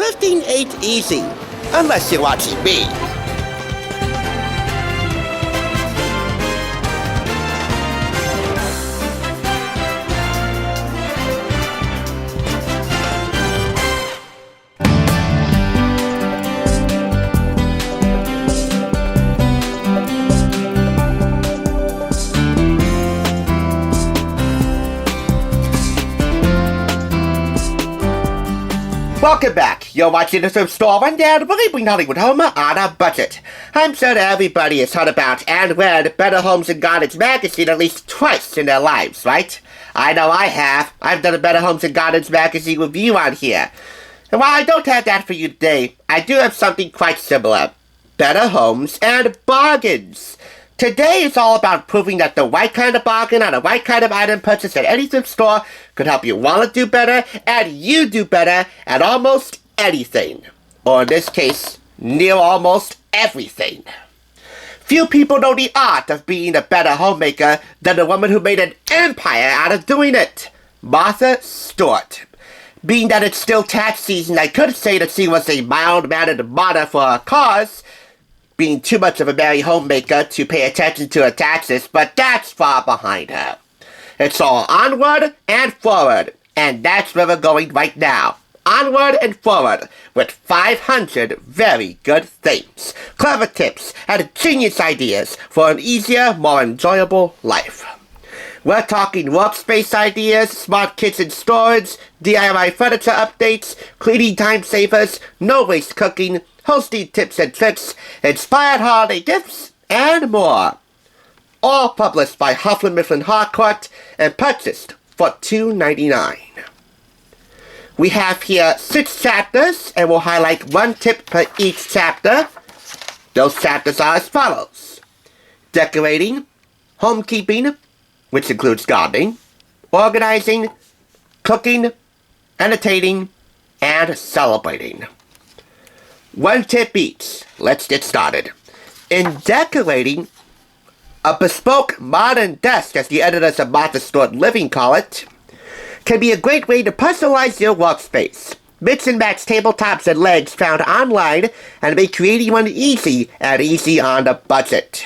thrifting ain't easy, unless you're watching me. Welcome back. You're watching the Thrift Store Rundown, where we bring Hollywood home on a budget. I'm sure that everybody has heard about and read Better Homes and Gardens magazine at least twice in their lives, right? I know I have. I've done a Better Homes and Gardens magazine review on here. And while I don't have that for you today, I do have something quite similar. Better Homes and Bargains. Today is all about proving that the right kind of bargain on the right kind of item purchased at any thrift store could help you want to do better and you do better at almost anything. Or in this case, near almost everything. Few people know the art of being a better homemaker than the woman who made an empire out of doing it, Martha Stewart. Being that it's still tax season, I could say that she was a mild-mannered martyr for her cause, being too much of a merry homemaker to pay attention to her taxes, but that's far behind her. It's all onward and forward, and that's where we're going right now. Onward and forward, with 500 very good things, clever tips, and genius ideas for an easier, more enjoyable life. We're talking workspace ideas, smart kitchen storage, DIY furniture updates, cleaning time savers, no-waste cooking, hosting tips and tricks, inspired holiday gifts, and more. All published by Hufflin Mifflin Harcourt and purchased for $2.99. We have here 6 chapters, and we'll highlight one tip per each chapter. Those chapters are as follows: decorating, homekeeping, which includes gardening, organizing, cooking, entertaining, and celebrating. One tip each. Let's get started. In decorating, a bespoke modern desk, as the editors of Martha Stewart Living call it, can be a great way to personalize your workspace. Mix and match tabletops and legs found online and make creating one easy and easy on a budget.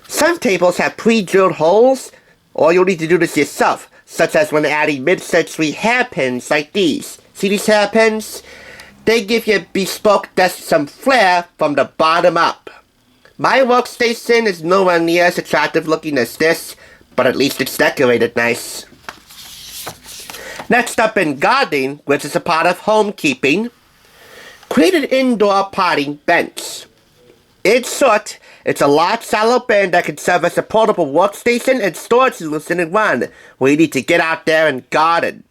Some tables have pre-drilled holes, or you'll need to do this yourself, such as when adding mid-century hairpins like these. See these hairpins? They give your bespoke desk some flair from the bottom up. My workstation is nowhere near as attractive looking as this, but at least it's decorated nice. Next up in gardening, which is a part of homekeeping, create an indoor potting bench. In short, it's a large shallow bin that can serve as a portable workstation and storage solution in one, where you need to get out there and garden.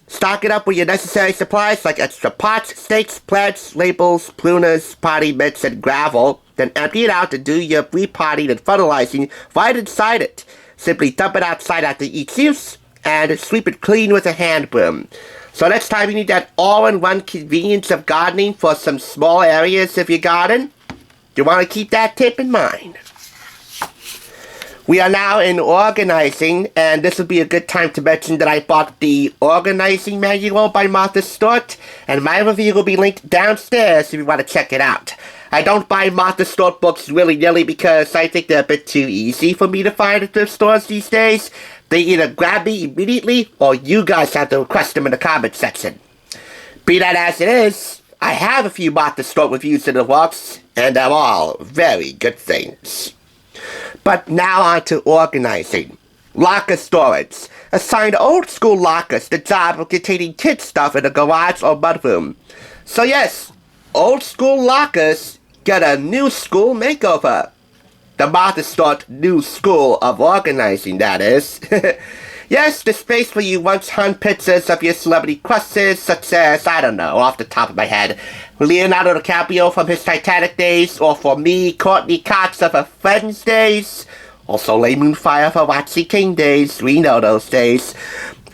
Stock it up with your necessary supplies like extra pots, stakes, plants, labels, pruners, potting mix, and gravel. Then empty it out to do your repotting and fertilizing right inside it. Simply dump it outside after each use and sweep it clean with a hand broom. So next time you need that all-in-one convenience of gardening for some small areas of your garden, you want to keep that tip in mind. We are now in organizing, and this would be a good time to mention that I bought the organizing manual by Martha Stewart, and my review will be linked downstairs if you want to check it out. I don't buy Martha Stewart books willy-nilly because I think they're a bit too easy for me to find at thrift stores these days. They either grab me immediately, or you guys have to request them in the comment section. Be that as it is, I have a few Martha Stewart reviews in the works, and they're all very good things. But now on to organizing. Locker storage. Assign old-school lockers the job of containing kid stuff in a garage or mudroom. So yes, old-school lockers get a new school makeover. The Martha Stewart new school of organizing, that is. Yes, the space where you once hung pictures of your celebrity crushes, such as, I don't know, off the top of my head, Leonardo DiCaprio from his Titanic days, or for me, Courtney Cox of her Friends days, also Lay Moonfire for Watsy King days, we know those days.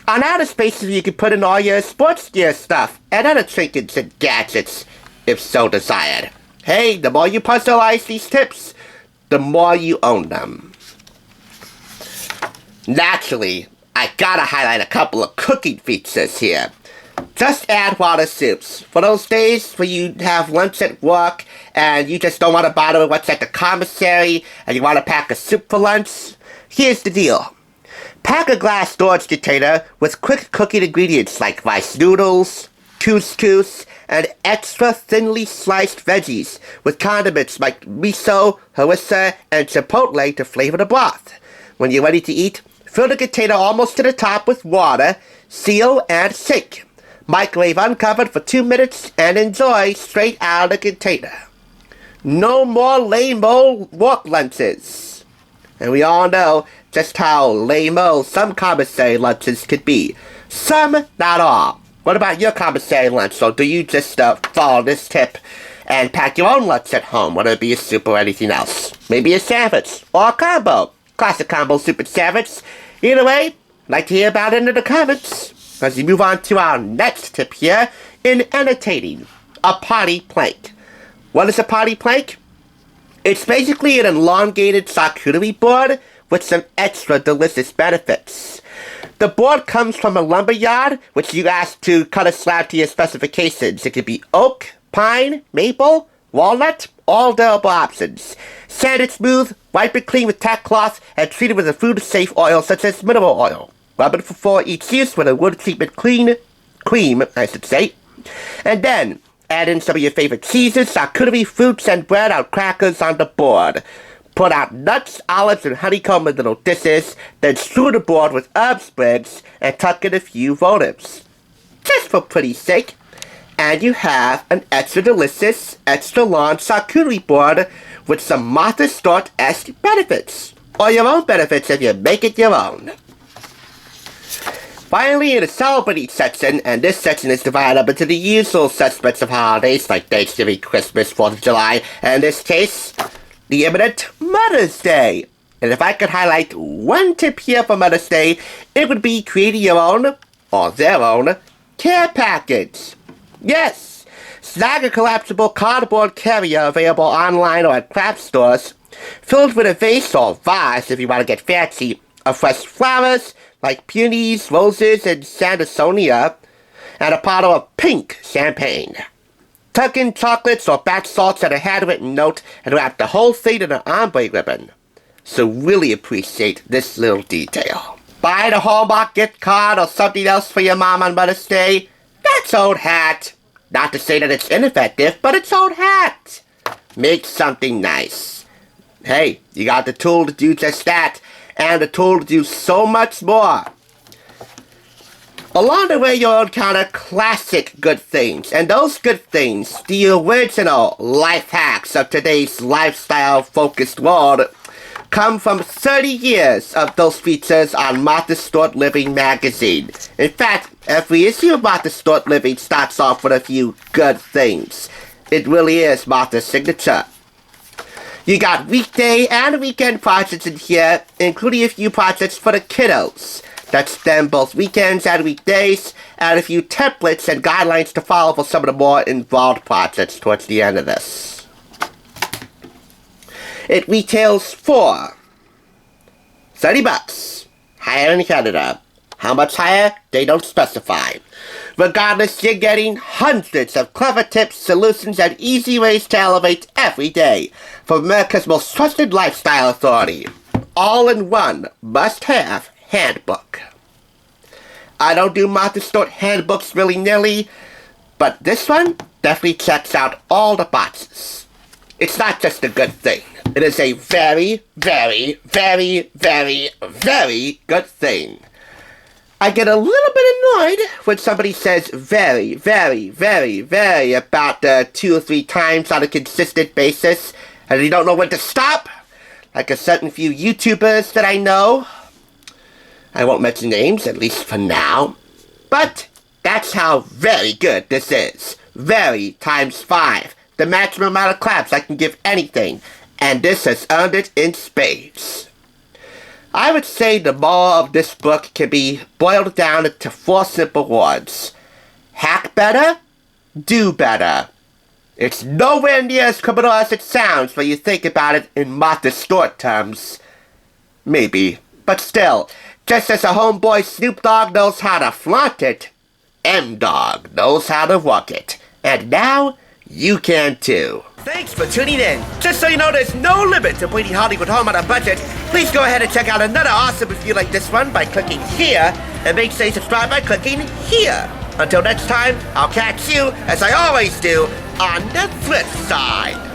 On other spaces you can put in all your sports gear stuff, and other trinkets and gadgets, if so desired. Hey, the more you personalize these tips, the more you own them. Naturally, I gotta highlight a couple of cooking features here. Just add water soups. For those days where you have lunch at work and you just don't want to bother with what's at the commissary and you want to pack a soup for lunch, here's the deal. Pack a glass storage container with quick cooking ingredients like rice noodles, couscous, and extra thinly sliced veggies with condiments like miso, harissa, and chipotle to flavor the broth. When you're ready to eat, fill the container almost to the top with water, seal, and shake. Microwave uncovered for 2 minutes and enjoy straight out of the container. No more lame-o work lunches. And we all know just how lame-o some commissary lunches could be. Some, not all. What about your commissary lunch? So do you just follow this tip and pack your own lunch at home, whether it be a soup or anything else? Maybe a sandwich or a combo. Classic combo soup and sandwich. Either way, I'd like to hear about it in the comments. As we move on to our next tip here in entertaining, a party plank. What is a party plank? It's basically an elongated charcuterie board with some extra delicious benefits. The board comes from a lumber yard, which you ask to cut a slab to your specifications. It could be oak, pine, maple, walnut, all available options. Sanded smooth, wipe it clean with tack cloth, and treat it with a food-safe oil such as mineral oil. Rub it before each use with a wood treatment cream, and then add in some of your favorite cheeses, charcuterie, fruits, and bread out crackers on the board. Put out nuts, olives, and honeycomb in little dishes, then strew the board with herb sprigs and tuck in a few votives. Just for pretty's sake. And you have an extra delicious, extra long charcuterie board with some Martha Stewart-esque benefits. Or your own benefits if you make it your own. Finally, in the celebrating section, and this section is divided up into the usual suspects of holidays like Thanksgiving, Christmas, 4th of July, and in this case, the imminent Mother's Day. And if I could highlight one tip here for Mother's Day, it would be creating your own, or their own, care package. Yes, snag a collapsible cardboard carrier available online or at craft stores, filled with a vase or vase if you want to get fancy, of fresh flowers, like peonies, roses, and sandersonia, and a bottle of pink champagne. Tuck in chocolates or bath salts and a handwritten note and wrap the whole thing in an ombre ribbon. So really appreciate this little detail. Buy the Hallmark gift card or something else for your mom on Mother's Day? That's old hat. Not to say that it's ineffective, but it's old hat. Make something nice. Hey, you got the tool to do just that, and the tool to do so much more. Along the way, you'll encounter classic good things, and those good things, the original life hacks of today's lifestyle-focused world, come from 30 years of those features on Martha Stewart Living magazine. In fact, every issue of Martha Stewart Living starts off with a few good things. It really is Martha's signature. You got weekday and weekend projects in here, including a few projects for the kiddos that stem both weekends and weekdays, and a few templates and guidelines to follow for some of the more involved projects towards the end of this. It retails for $30. Higher in Canada. How much higher? They don't specify. Regardless, you're getting hundreds of clever tips, solutions, and easy ways to elevate every day from America's most trusted lifestyle authority. All in one must-have handbook. I don't do Martha Stewart handbooks willy-nilly, but this one definitely checks out all the boxes. It's not just a good thing. It is a very, very, very, very, very good thing. I get a little bit annoyed when somebody says very, very, very, very about 2 or 3 times on a consistent basis, and you don't know when to stop, like a certain few YouTubers that I know. I won't mention names, at least for now, but that's how very good this is. Very times 5, the maximum amount of claps I can give anything, and this has earned it in spades. I would say the moral of this book can be boiled down into 4 simple words. Hack better, do better. It's nowhere near as criminal as it sounds when you think about it in Martha Stewart terms. Maybe, but still, just as a homeboy Snoop Dogg knows how to flaunt it, M-Dog knows how to work it. And now, you can too. Thanks for tuning in. Just so you know, there's no limit to bringing Hollywood home on a budget. Please go ahead and check out another awesome review like this one by clicking here, and make sure you subscribe by clicking here. Until next time, I'll catch you, as I always do, on the flip side.